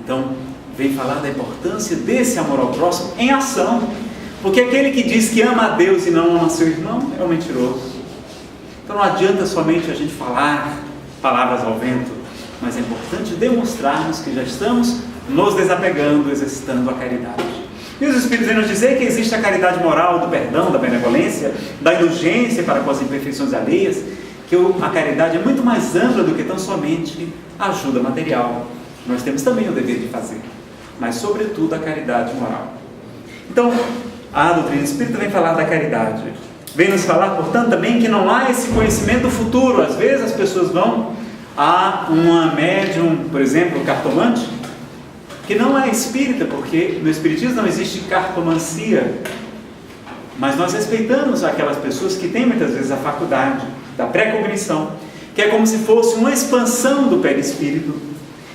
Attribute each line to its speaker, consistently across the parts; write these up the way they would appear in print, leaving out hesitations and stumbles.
Speaker 1: Então, vem falar da importância desse amor ao próximo em ação. Porque aquele que diz que ama a Deus e não ama seu irmão é um mentiroso. Então não adianta somente a gente falar palavras ao vento, mas é importante demonstrarmos que já estamos nos desapegando, exercitando a caridade. E os Espíritos vêm nos dizer que existe a caridade moral do perdão, da benevolência, da indulgência para com as imperfeições alheias, que a caridade é muito mais ampla do que tão somente a ajuda material. Nós temos também o dever de fazer, mas sobretudo a caridade moral. Então, a doutrina espírita vem falar da caridade. Vem nos falar, portanto, também que não há esse conhecimento futuro. Às vezes as pessoas vão a uma médium, por exemplo, cartomante, que não é espírita, porque no espiritismo não existe cartomancia. Mas nós respeitamos aquelas pessoas que têm muitas vezes a faculdade da pré-cognição, que é como se fosse uma expansão do perispírito.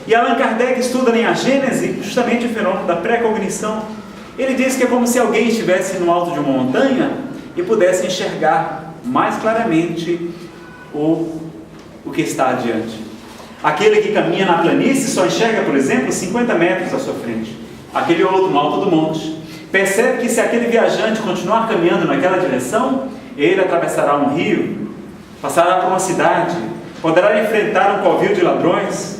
Speaker 1: E Allan Kardec estuda em A Gênese justamente o fenômeno da pré-cognição. Ele diz que é como se alguém estivesse no alto de uma montanha e pudesse enxergar mais claramente o que está adiante. Aquele que caminha na planície só enxerga, por exemplo, 50 metros à sua frente. Aquele outro no alto do monte percebe que se aquele viajante continuar caminhando naquela direção, ele atravessará um rio, passará por uma cidade, poderá enfrentar um covil de ladrões,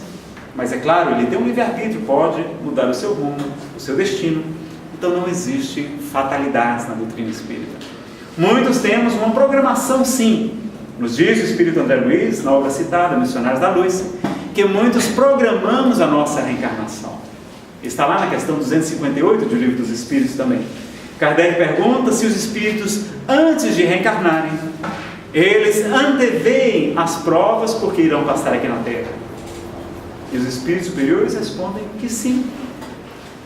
Speaker 1: mas é claro, ele tem um livre-arbítrio, pode mudar o seu rumo, o seu destino. Então não existe fatalidades na doutrina espírita. Muitos temos uma programação, sim. Nos diz o Espírito André Luiz, na obra citada, Missionários da Luz, que muitos programamos a nossa reencarnação. Está lá na questão 258 do Livro dos Espíritos também. Kardec pergunta se os espíritos, antes de reencarnarem, eles anteveem as provas porque irão passar aqui na Terra. E os espíritos superiores respondem que sim.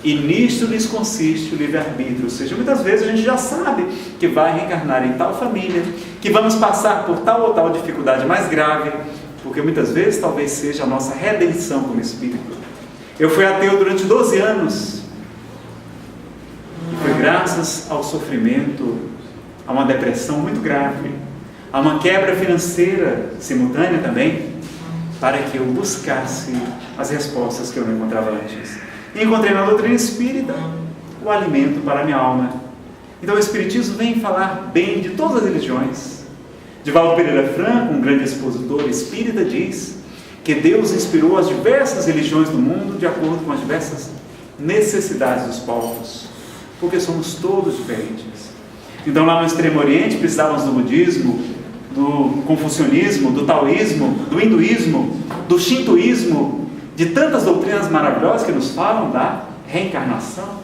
Speaker 1: E nisto lhes consiste o livre-arbítrio. Ou seja, muitas vezes a gente já sabe que vai reencarnar em tal família, que vamos passar por tal ou tal dificuldade mais grave, porque muitas vezes talvez seja a nossa redenção como espírito. Eu fui ateu durante 12 anos, e foi graças ao sofrimento, a uma depressão muito grave, a uma quebra financeira simultânea também, para que eu buscasse as respostas que eu não encontrava antes. E encontrei na doutrina espírita o alimento para a minha alma. Então o Espiritismo vem falar bem de todas as religiões. Divaldo Pereira Franco, um grande expositor espírita, diz que Deus inspirou as diversas religiões do mundo de acordo com as diversas necessidades dos povos, porque somos todos diferentes. Então lá no Extremo Oriente precisávamos do budismo, do confucionismo, do taoísmo, do hinduísmo, do shintoísmo, de tantas doutrinas maravilhosas que nos falam da reencarnação.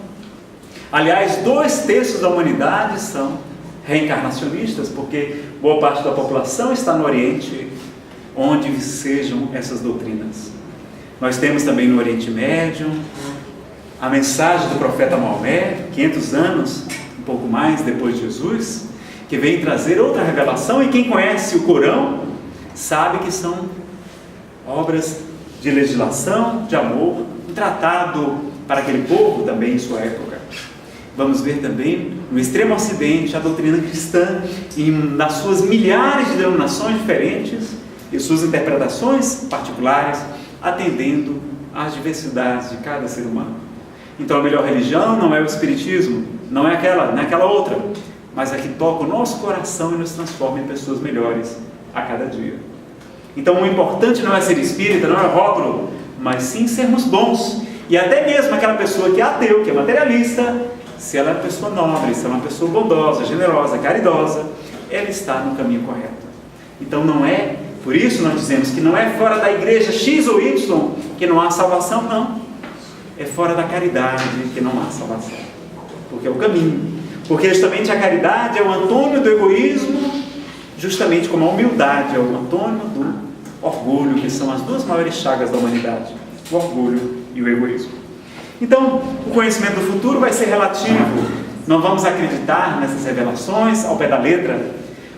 Speaker 1: Aliás, 2/3 da humanidade são reencarnacionistas, porque boa parte da população está no Oriente, onde sejam essas doutrinas. Nós temos também no Oriente Médio a mensagem do profeta Maomé, 500 anos, um pouco mais depois de Jesus, que vem trazer outra revelação, e quem conhece o Corão sabe que são obras de legislação, de amor, um tratado para aquele povo também em sua época. Vamos ver também no extremo ocidente a doutrina cristã, nas suas milhares de denominações diferentes e suas interpretações particulares, atendendo às diversidades de cada ser humano. Então a melhor religião não é o espiritismo, não é aquela outra, mas a que toca o nosso coração e nos transforma em pessoas melhores a cada dia. Então o importante não é ser espírita, não é rótulo, mas sim sermos bons. E até mesmo aquela pessoa que é ateu, que é materialista, se ela é uma pessoa nobre, se ela é uma pessoa bondosa, generosa, caridosa, ela está no caminho correto. Então não é, por isso nós dizemos que não é fora da igreja X ou Y que não há salvação, não. É fora da caridade que não há salvação, porque é o caminho. Porque justamente a caridade é o antônimo do egoísmo, justamente como a humildade é o antônimo do orgulho, que são as duas maiores chagas da humanidade, o orgulho e o egoísmo. Então, o conhecimento do futuro vai ser relativo. Não vamos acreditar nessas revelações ao pé da letra.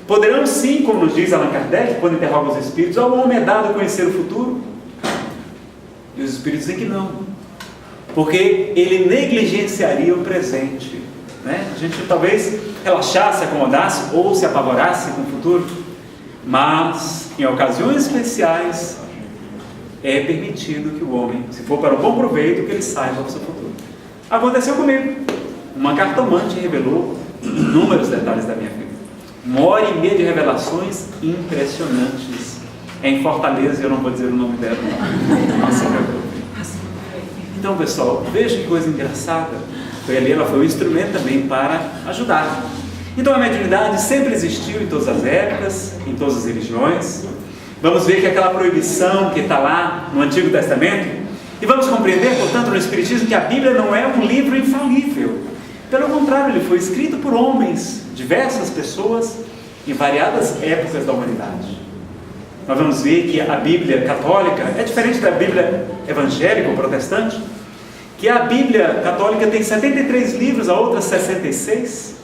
Speaker 1: Poderão sim, como nos diz Allan Kardec, quando interroga os espíritos, ao homem é dado conhecer o futuro? E os espíritos dizem que não, porque ele negligenciaria o presente, né? A gente talvez relaxasse, acomodasse ou se apavorasse com o futuro, mas em ocasiões especiais é permitido que o homem, se for para o bom proveito, que ele saiba o seu futuro. Aconteceu comigo. Uma cartomante revelou inúmeros detalhes da minha vida. 1h30 de revelações impressionantes. É em Fortaleza, eu não vou dizer o nome dela. Nossa, então, pessoal, veja que coisa engraçada. Ela foi um instrumento também para ajudar. Então, a mediunidade sempre existiu em todas as épocas, em todas as religiões. Vamos ver que aquela proibição que está lá no Antigo Testamento, e vamos compreender, portanto, no Espiritismo, que a Bíblia não é um livro infalível. Pelo contrário, ele foi escrito por homens, diversas pessoas, em variadas épocas da humanidade. Nós vamos ver que a Bíblia católica é diferente da Bíblia evangélica ou protestante, que a Bíblia católica tem 73 livros, a outra 66.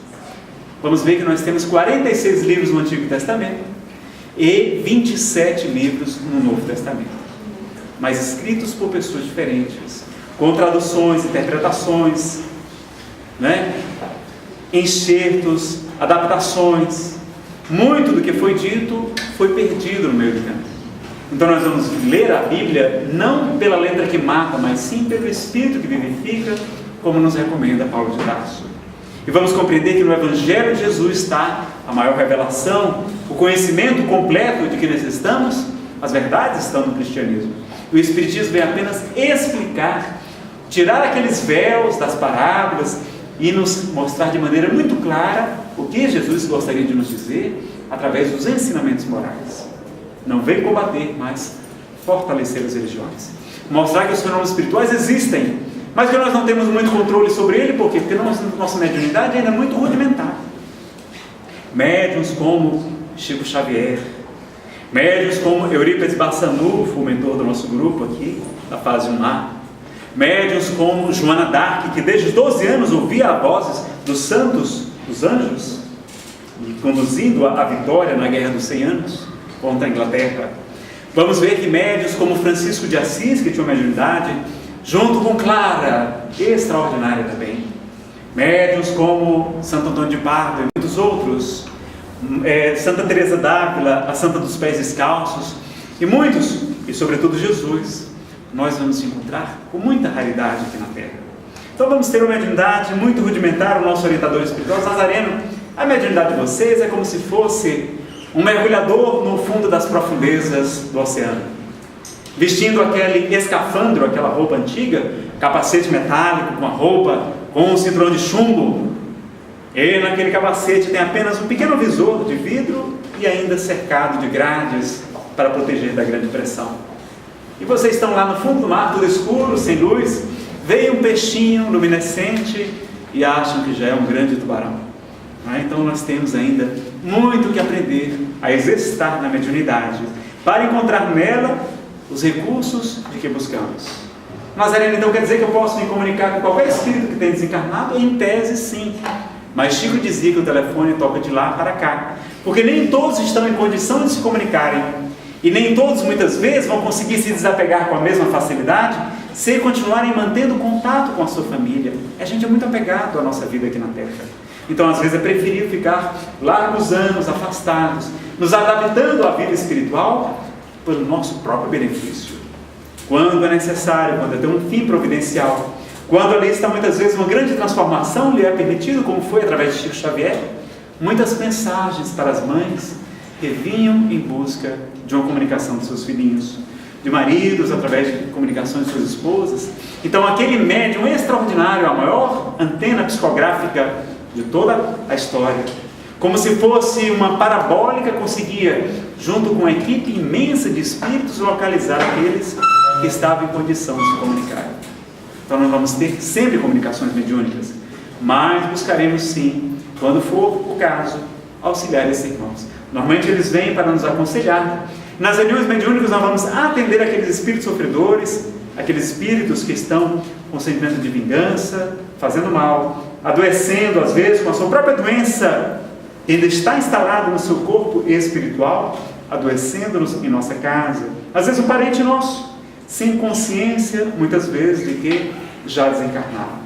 Speaker 1: Vamos ver que nós temos 46 livros no Antigo Testamento e 27 livros no Novo Testamento, mas escritos por pessoas diferentes, com traduções, interpretações, enxertos, adaptações. Muito do que foi dito foi perdido no meio do caminho. Então nós vamos ler a Bíblia não pela letra que mata, mas sim pelo Espírito que vivifica, como nos recomenda Paulo de Tarso. E vamos compreender que no Evangelho de Jesus está a maior revelação, o conhecimento completo de que necessitamos. As verdades estão no cristianismo. O Espiritismo vem apenas explicar, tirar aqueles véus das parábolas e nos mostrar de maneira muito clara o que Jesus gostaria de nos dizer através dos ensinamentos morais. Não vem combater, mas fortalecer as religiões. Mostrar que os fenômenos espirituais existem, mas que nós não temos muito controle sobre ele. Por quê? Porque nossa mediunidade ainda é muito rudimentar. Médiuns como Chico Xavier, médiuns como Eurípides Barçanufo, o mentor do nosso grupo aqui, da fase 1A, médiuns como Joana d'Arc, que desde os 12 anos ouvia as vozes dos santos, dos anjos, conduzindo a vitória na Guerra dos 100 Anos contra a Inglaterra. Vamos ver que médiuns como Francisco de Assis, que tinha uma mediunidade, junto com Clara, extraordinária também. Médiuns como Santo Antônio de Pardo e muitos outros, Santa Teresa d'Ávila, a Santa dos Pés Descalços, e muitos, e sobretudo Jesus, nós vamos encontrar com muita raridade aqui na Terra. Então vamos ter uma mediunidade muito rudimentar. O nosso orientador espiritual, Nazareno, a mediunidade de vocês é como se fosse um mergulhador no fundo das profundezas do oceano, vestindo aquele escafandro, aquela roupa antiga, capacete metálico com a roupa, com um cinturão de chumbo, e naquele capacete tem apenas um pequeno visor de vidro e ainda cercado de grades para proteger da grande pressão. E vocês estão lá no fundo do mar, tudo escuro, sem luz, veio um peixinho luminescente e acham que já é um grande tubarão. Então nós temos ainda muito que aprender a exercitar na mediunidade, para encontrar nela os recursos de que buscamos. Nazareno, então quer dizer que eu posso me comunicar com qualquer espírito que tenha desencarnado? Em tese, sim. Mas Chico dizia que o telefone toca de lá para cá, porque nem todos estão em condição de se comunicarem, e nem todos, muitas vezes, vão conseguir se desapegar com a mesma facilidade, se continuarem mantendo contato com a sua família. A gente é muito apegado à nossa vida aqui na Terra. Então, às vezes, é preferível ficar largos anos afastados, nos adaptando à vida espiritual pelo nosso próprio benefício. Quando é necessário, quando tem um fim providencial, quando ali está muitas vezes uma grande transformação, lhe é permitido, como foi através de Chico Xavier, muitas mensagens para as mães que vinham em busca de uma comunicação dos seus filhinhos, de maridos através de comunicações de suas esposas. Então, aquele médium extraordinário, a maior antena psicográfica de toda a história, como se fosse uma parabólica, conseguia, junto com uma equipe imensa de espíritos, localizar aqueles que estavam em condição de se comunicar. Então nós vamos ter sempre comunicações mediúnicas, mas buscaremos sim, quando for o caso, auxiliar esses irmãos. Normalmente eles vêm para nos aconselhar. Nas reuniões mediúnicas nós vamos atender aqueles espíritos sofredores, aqueles espíritos que estão com sentimento de vingança, fazendo mal, adoecendo às vezes com a sua própria doença, ainda está instalado no seu corpo espiritual, adoecendo-nos em nossa casa. Às vezes um parente nosso, sem consciência, muitas vezes, de que já desencarnaram.